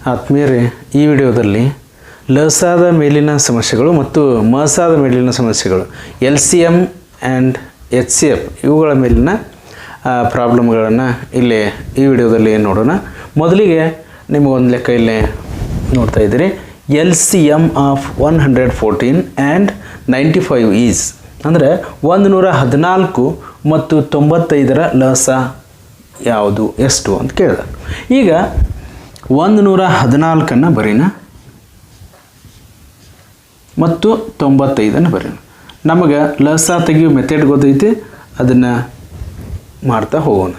ಆತ್ಮೀಯರೇ, ಈ ವಿಡಿಯೋದಲ್ಲಿ ಲಸಾದ ಮೇಲಿನ ಸಮಸ್ಯೆಗಳು ಮತ್ತು ಮಸಾದ ಮೇಲಿನ ಸಮಸ್ಯೆಗಳು LCM ಆ್ಯಂಡ್ HCF ಇವುಗಳ ಮೇಲಿನ ಪ್ರಾಬ್ಲಮ್ಗಳನ್ನು ಇಲ್ಲೇ ಈ ವಿಡಿಯೋದಲ್ಲಿ ನೋಡೋಣ. ಮೊದಲಿಗೆ ನಿಮಗೊಂದು ಲೆಕ್ಕ ಇಲ್ಲೇ ನೋಡ್ತಾ ಇದ್ದೀರಿ. LCM ಆಫ್ 114 ಆ್ಯಂಡ್ 95 ಈಸ್ ಅಂದರೆ 114 ಮತ್ತು 95ರ ಲಸ ಯಾವುದು ಎಷ್ಟು ಅಂತ ಕೇಳಿದ. ಈಗ 114 ಬರೀನ ಮತ್ತು 95 ಬರೀನ. ನಮಗೆ ಲಸ ತೆಗೆಯೋ ಮೆಥಡ್ ಗೊತ್ತೈತಿ, ಅದನ್ನು ಮಾಡ್ತಾ ಹೋಗೋಣ.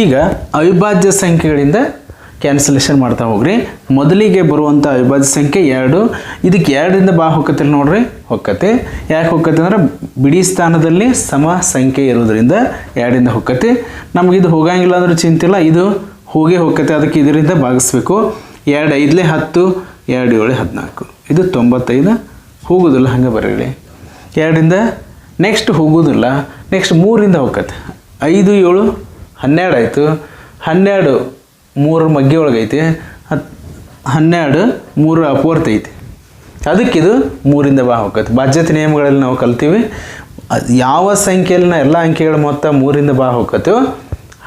ಈಗ ಅವಿಭಾಜ್ಯ ಸಂಖ್ಯೆಗಳಿಂದ ಕ್ಯಾನ್ಸಲೇಷನ್ ಮಾಡ್ತಾ ಹೋಗ್ರಿ. ಮೊದಲಿಗೆ ಬರುವಂಥ ಅವಿಭಾಜ್ಯ ಸಂಖ್ಯೆ 2. ಇದಕ್ಕೆ 2ರಿಂದ ಬಾ ಹೊಕ್ಕತ್ತೆ ನೋಡ್ರಿ, ಹೊಕ್ಕತ್ತೆ. ಯಾಕೆ ಹೊಕ್ಕತ್ತೆ ಅಂದ್ರೆ ಬಿಡಿ ಸ್ಥಾನದಲ್ಲಿ ಸಮ ಸಂಖ್ಯೆ ಇರೋದ್ರಿಂದ 2ರಿಂದ ಹೊಕ್ಕತ್ತೆ. ನಮಗಿದು ಹೋಗಂಗಿಲ್ಲ ಅಂದ್ರೆ ಚಿಂತಿಲ್ಲ, ಇದು ಹೋಗೇ ಹೊಕ್ಕತ್ತೆ. ಅದಕ್ಕೆ ಇದರಿಂದ ಭಾಗಿಸ್ಬೇಕು. 2 5 10, 2 7 14. ಇದು 95 ಹೋಗೋದಿಲ್ಲ, ಹಂಗೆ ಬರೀರಿ. 2ರಿಂದ ನೆಕ್ಸ್ಟ್ ಹೋಗೋದಿಲ್ಲ. ನೆಕ್ಸ್ಟ್ 3ರಿಂದ ಹೋಗತ್ತೆ. 5 7 12 ಆಯಿತು. 12 3 ಮಗ್ಗಿ ಒಳಗೈತಿ. 12 3 ಅಪೂರ್ತಿ ಐತಿ. ಅದಕ್ಕಿದು 3ರಿಂದ ಬಾ ಹೋಗತ್ತೆ. ಬಾಧ್ಯತೆ ನಿಯಮಗಳಲ್ಲಿ ನಾವು ಕಲ್ತೀವಿ. ಯಾವ ಸಂಖ್ಯೆಯಲ್ಲಿನ ಎಲ್ಲ ಅಂಕೆಗಳ ಮೊತ್ತ 3ರಿಂದ ಬಾ ಹೋಗತ್ತೋ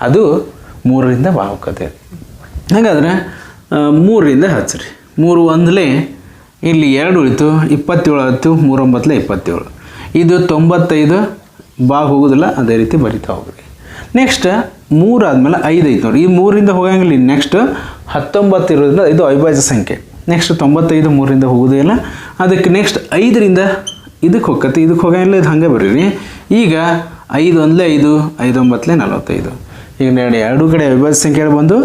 ಅದು 3ರಿಂದ ಬಾ ಹೋಗತ್ತೆ. ಹಾಗಾದರೆ 3ರಿಂದ ಹಚ್ಚಿರಿ. 3 1 ಇಲ್ಲಿ 2 ಉಳಿತು, 27 ಆಯಿತು. 3 9 27. ಇದು 95 ಬಾ ಹೋಗೋದಿಲ್ಲ, ಅದೇ ರೀತಿ ಬರಿತಾ ಹೋಗ್ರಿ. ನೆಕ್ಸ್ಟ್ 3 ಆದಮೇಲೆ 5 ಐತೆ ನೋಡಿ. ಈ 3ರಿಂದ ಹೋಗಂಗಿಲ್ಲ. ನೆಕ್ಸ್ಟ್ 19 ಇರೋದ್ರಿಂದ ಇದು ಅವಿಭಾಜ್ಯ ಸಂಖ್ಯೆ. ನೆಕ್ಸ್ಟ್ 95 3ರಿಂದ ಹೋಗೋದೇ ಇಲ್ಲ. ಅದಕ್ಕೆ ನೆಕ್ಸ್ಟ್ 5ರಿಂದ ಇದಕ್ಕೆ ಹೋಗತ್ತೆ. ಇದಕ್ಕೆ ಹೋಗಂಗಿಲ್ಲ, ಇದು ಹಾಗೆ ಬರೀರಿ. ಈಗ 5 1 5, 5 9 45. ಈಗ ಎರಡು ಕಡೆ ಅವಿಭಾಜ್ಯ ಸಂಖ್ಯೆಗಳು ಬಂದು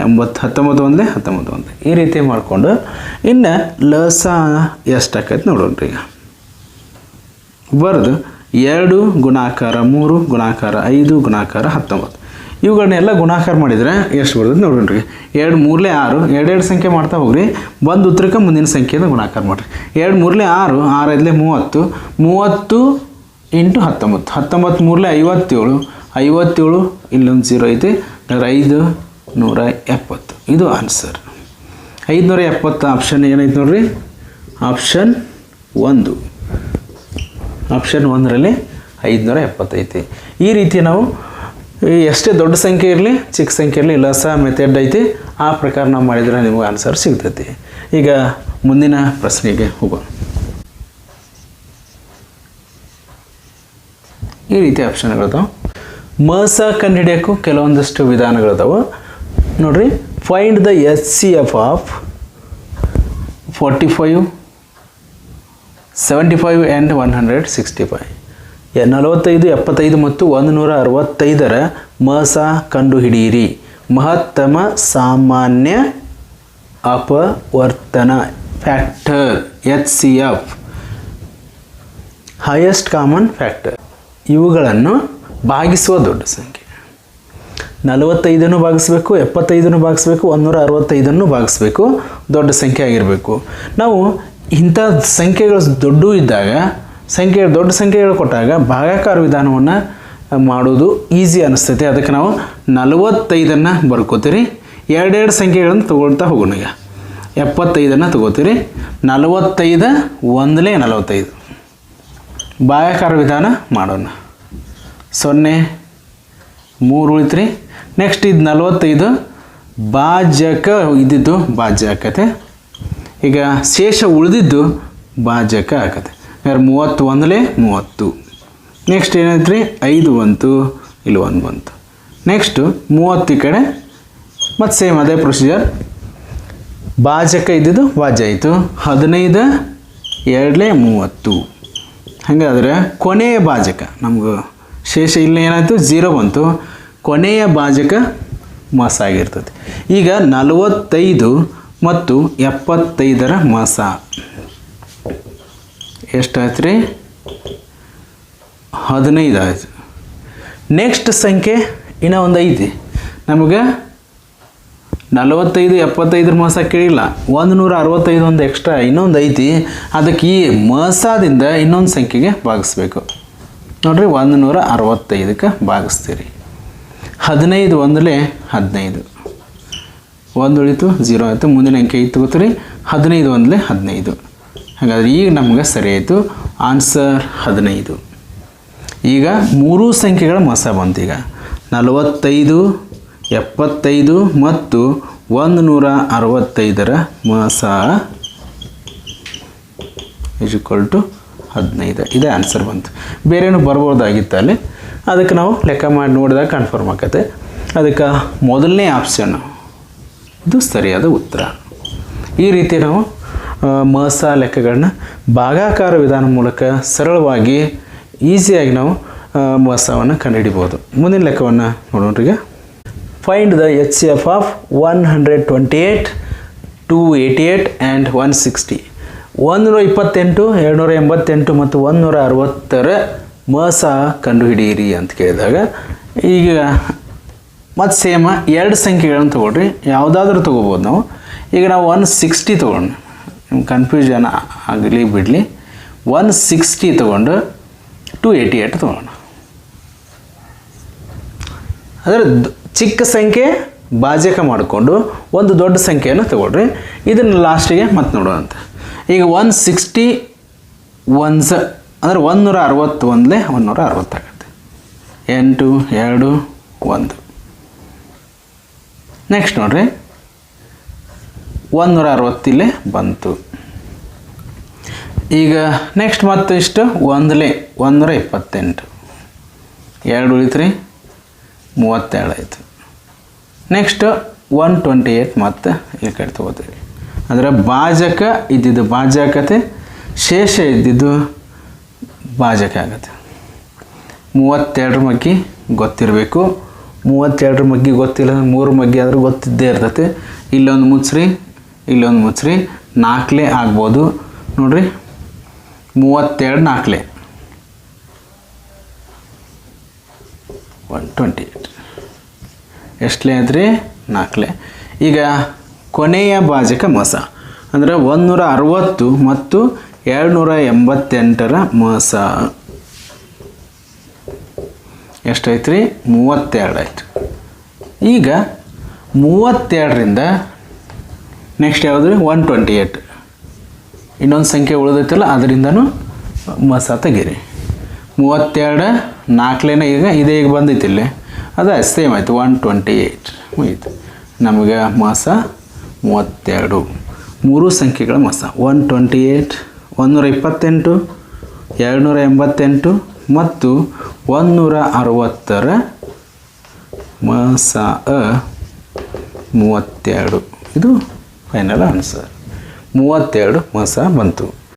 19 1 19 1. ಈ ರೀತಿ ಮಾಡಿಕೊಂಡು ಇನ್ನು ಲಸ ಎಷ್ಟು ಆಕೈತೆ ನೋಡೋಣ್ರಿ. ಈಗ ಬರೆದು 2 ಗುಣಾಕಾರ 3 ಗುಣಾಕಾರ 5 ಗುಣಾಕಾರ 19 ಇವುಗಳನ್ನೆಲ್ಲ ಗುಣಾಕಾರ ಮಾಡಿದರೆ ಎಷ್ಟು ಬರ್ತದೆ ನೋಡ್ರಿ. 2 3 6, 2 ಸಂಖ್ಯೆ ಮಾಡ್ತಾ ಹೋಗ್ರಿ. ಬಂದು ಉತ್ತರಕ್ಕೆ ಮುಂದಿನ ಸಂಖ್ಯೆಯಿಂದ ಗುಣಾಕಾರ ಮಾಡಿರಿ. 2 3 6, 6 5 30, 30 ಇಂಟು 19, 19 3 57, 57 ಇಲ್ಲೊಂದು 0 ಐತಿ. 570. ಇದು ಆನ್ಸರ್. 570 ಆಪ್ಷನ್ ಏನೈತೆ ನೋಡ್ರಿ, ಆಪ್ಷನ್ 1. ಆಪ್ಷನ್ 1ರಲ್ಲಿ 570 ಐತಿ. ಈ ರೀತಿ ನಾವು ಎಷ್ಟೇ ದೊಡ್ಡ ಸಂಖ್ಯೆ ಇರಲಿ ಚಿಕ್ಕ ಸಂಖ್ಯೆ ಇರಲಿ ಲಸ ಮೆಥಡ್ ಐತಿ. ಆ ಪ್ರಕಾರ ನಾವು ಮಾಡಿದರೆ ನಿಮಗೆ ಆನ್ಸರ್ ಸಿಗ್ತೈತಿ. ಈಗ ಮುಂದಿನ ಪ್ರಶ್ನೆಗೆ ಹೋಗೋಣ. ಈ ರೀತಿ ಆಪ್ಷನ್ಗಳಿದಾವೆ. ಮಸ ಕಂಡುಹಿಡಿಯೋಕ್ಕೂ ಕೆಲವೊಂದಷ್ಟು ವಿಧಾನಗಳಿದಾವೆ ನೋಡ್ರಿ. Find the HCF of 45 75 and 165. 45 75 ಮತ್ತು 165ರ ಮಸ ಕಂಡುಹಿಡಿಯಿರಿ. ಮಹತ್ತಮ ಸಾಮಾನ್ಯ ಅಪವರ್ತನ factor HCF, highest common factor. ಇವುಗಳನ್ನು ಭಾಗಿಸುವ ದೊಡ್ಡ ಸಂಖ್ಯೆ. 45 ಭಾಗಿಸ್ಬೇಕು, 75 ಭಾಗಿಸ್ಬೇಕು, 165 ಭಾಗಿಸ್ಬೇಕು. ದೊಡ್ಡ ಸಂಖ್ಯೆ ಆಗಿರಬೇಕು. ನಾವು ಇಂಥ ಸಂಖ್ಯೆಗಳು ದೊಡ್ಡ ಇದ್ದಾಗ ದೊಡ್ಡ ಸಂಖ್ಯೆಗಳು ಕೊಟ್ಟಾಗ ಭಾಗಾಕಾರ ವಿಧಾನವನ್ನು ಮಾಡೋದು ಈಸಿ ಅನ್ನಿಸ್ತೈತೆ. ಅದಕ್ಕೆ ನಾವು 45 ಬರ್ಕೋತೀರಿ. 2 ಸಂಖ್ಯೆಗಳನ್ನು ತೊಗೊಳ್ತಾ ಹೋಗೋಣ. ಈಗ 75 ತೊಗೋತೀರಿ. 45 1 45 ಭಾಗಾಕಾರ ವಿಧಾನ ಮಾಡೋಣ. 0 3 ಉಳಿತ್ರಿ. ನೆಕ್ಸ್ಟ್ ಇದು 45 ಭಾಜಕ ಇದ್ದಿದ್ದು ಭಾಜ್ಯ ಆಕತೆ. ಈಗ ಶೇಷ ಉಳಿದಿದ್ದು ಭಾಜಕ ಆಕತೆ. 30 1 30. ನೆಕ್ಸ್ಟ್ ಏನೈತೆ ರೀ, 5 ಬಂತು, ಇಲ್ಲಿ 1 ಬಂತು. ನೆಕ್ಸ್ಟು 30 ಈ ಕಡೆ ಮತ್ತು ಸೇಮ್ ಅದೇ ಪ್ರೊಸೀಜರ್. ಭಾಜಕ ಇದ್ದಿದ್ದು ಭಾಜ್ಯ ಆಯಿತು. 15 2 30. ಹಾಗಾದರೆ ಕೊನೆಯ ಭಾಜಕ ನಮ್ಗೆ ಶೇಷ ಇಲ್ಲಿ ಏನಾಯಿತು 0 ಬಂತು. ಕೊನೆಯ ಭಾಜಕ ಮಸ ಆಗಿರ್ತದೆ. ಈಗ 45 ಮತ್ತು 75ರ ಮಸ ಎಷ್ಟಾಯ್ತು ರೀ, 15 ಆಯಿತು. ನೆಕ್ಸ್ಟ್ ಸಂಖ್ಯೆ ಇನ್ನೂ ಒಂದು ಐತಿ. ನಮಗೆ 45 75 ಮಸ ಕೇಳಿಲ್ಲ, 165 ಒಂದು ಎಕ್ಸ್ಟ್ರಾ ಇನ್ನೊಂದು ಐತಿ. ಅದಕ್ಕೆ ಈ ಮಸದಿಂದ ಇನ್ನೊಂದು ಸಂಖ್ಯೆಗೆ ಭಾಗಿಸ್ಬೇಕು ನೋಡ್ರಿ. 165ಕ್ಕೆ ಭಾಗಿಸ್ತೀರಿ. 15 1 15. 1 ಉಳಿತು 0 ಆಯಿತು. ಮುಂದಿನ ಅಂಕೆ 5 ತಗೋತೀರಿ 15 ಒಂದಲೇ 15. ಹಾಗಾದರೆ ಈಗ ನಮ್ಗೆ ಸರಿ ಆಯಿತು. ಆನ್ಸರ್ 15. ಈಗ ಮೂರೂ ಸಂಖ್ಯೆಗಳ ಮೊಸ ಬಂತು. ಈಗ 45, 75 ಮತ್ತು 165ರ ಮೊಸ = 15. ಇದೇ ಆನ್ಸರ್ ಬಂತು. ಬೇರೇನು ಬರ್ಬೋದಾಗಿತ್ತು ಅಲ್ಲಿ, ಅದಕ್ಕೆ ನಾವು ಲೆಕ್ಕ ಮಾಡಿ ನೋಡಿದಾಗ ಕನ್ಫರ್ಮ್ ಆಕತ್ತೆ. ಅದಕ್ಕೆ ಮೊದಲನೇ ಆಪ್ಷನ್ ಇದು ಸರಿಯಾದ ಉತ್ತರ. ಈ ರೀತಿ ನಾವು ಮೊಸ ಲೆಕ್ಕಗಳನ್ನ ಭಾಗಾಕಾರ ವಿಧಾನ ಮೂಲಕ ಸರಳವಾಗಿ ಈಸಿಯಾಗಿ ನಾವು ಮೊಸವನ್ನು ಕಂಡುಹಿಡಿಬೋದು. ಮುಂದಿನ ಲೆಕ್ಕವನ್ನು ನೋಡೋಣ್ರೀಗ. Find the HCF of 128, 288 and 160. 128, 288 ಮತ್ತು 160ರ ಮೊಸ ಕಂಡುಹಿಡಿಯಿರಿ ಅಂತ ಕೇಳಿದಾಗ, ಈಗ ಮತ್ತು ಸೇಮ ಎರಡು ಸಂಖ್ಯೆಗಳನ್ನು ತೊಗೊಳ್ರಿ, ಯಾವುದಾದ್ರೂ ತೊಗೋಬೋದು ನಾವು. ಈಗ ನಾವು 160 ತೊಗೊಂಡು, ಕನ್ಫ್ಯೂಷನ್ ಆಗಲಿ ಬಿಡಲಿ, 160 ತೊಗೊಂಡು 288 ತೊಗೊಂಡು, ಅದರ ಚಿಕ್ಕ ಸಂಖ್ಯೆ ಭಾಜಕ ಮಾಡಿಕೊಂಡು ಒಂದು ದೊಡ್ಡ ಸಂಖ್ಯೆಯನ್ನು ತೊಗೊಳ್ರಿ. ಇದನ್ನು ಲಾಸ್ಟಿಗೆ ಮತ್ತೆ ನೋಡೋವಂಥ. ಈಗ 160 1s ಅಂದರೆ 161 160 ಆಗುತ್ತೆ. 8 2 1. ನೆಕ್ಸ್ಟ್ ನೋಡ್ರಿ, 160 ಇಲ್ಲೇ ಬಂತು. ಈಗ ನೆಕ್ಸ್ಟ್ ಮತ್ತೆ ಇಷ್ಟು 128, 2 ಉಳಿತ್ರಿ 37 ಆಯಿತು. ನೆಕ್ಸ್ಟ್ 128 ಮತ್ತೆ ಈ ಕಡೆ ತೊಗೋತೀವಿ. ಅಂದರೆ ಭಾಜಕ ಇದ್ದಿದ್ದು ಭಾಜಕತೆ, ಶೇಷ ಇದ್ದಿದ್ದು ಭಾಜಕ ಆಗುತ್ತೆ. 32ರ ಮಗ್ಗಿ ಗೊತ್ತಿರಬೇಕು. 32ರ ಮಗ್ಗಿ ಗೊತ್ತಿಲ್ಲ, 3 ಮಗ್ಗಿ ಆದರೂ ಗೊತ್ತಿದ್ದೇ ಇರ್ತೈತೆ. ಇಲ್ಲೊಂದು ಮುಚ್ಚ್ರಿ, ಇಲ್ಲೊಂದು ಮುಚ್ಚ್ರಿ, 4 ಆಗ್ಬೋದು ನೋಡ್ರಿ. 32 4 128 ಎಷ್ಟಲೇ ಐತ್ರಿ? 4. ಈಗ ಕೊನೆಯ ಭಾಜಕ ಮೊಸ ಅಂದರೆ 160 ಮತ್ತು 288ರ ಮೊಸ ಎಷ್ಟೈತ್ರಿ? 32 ಆಯಿತು. ಈಗ 32ರಿಂದ ನೆಕ್ಸ್ಟ್ ಯಾವುದ್ರಿ? 128. ಇನ್ನೊಂದು ಸಂಖ್ಯೆ ಉಳಿದೈತಲ್ಲ, ಅದರಿಂದನೂ ಮೊಸ ತೆಗೀರಿ. 32 4 ಈಗ ಇದೇ ಈಗ ಬಂದೈತಿ ಇಲ್ಲಿ, ಅದು ಸೇಮ್ ಆಯಿತು. 128 ಮುಗೀತು. ನಮಗೆ ಮೊಸ 32. ಮೂರು ಸಂಖ್ಯೆಗಳ ಮೊಸ 128, 128, 288 ಮತ್ತು 160ರ ಮೊಸ 32. ಇದು ಫೈನಲ್ ಆನ್ಸರ್. 32 ಮೊಸ ಬಂತು.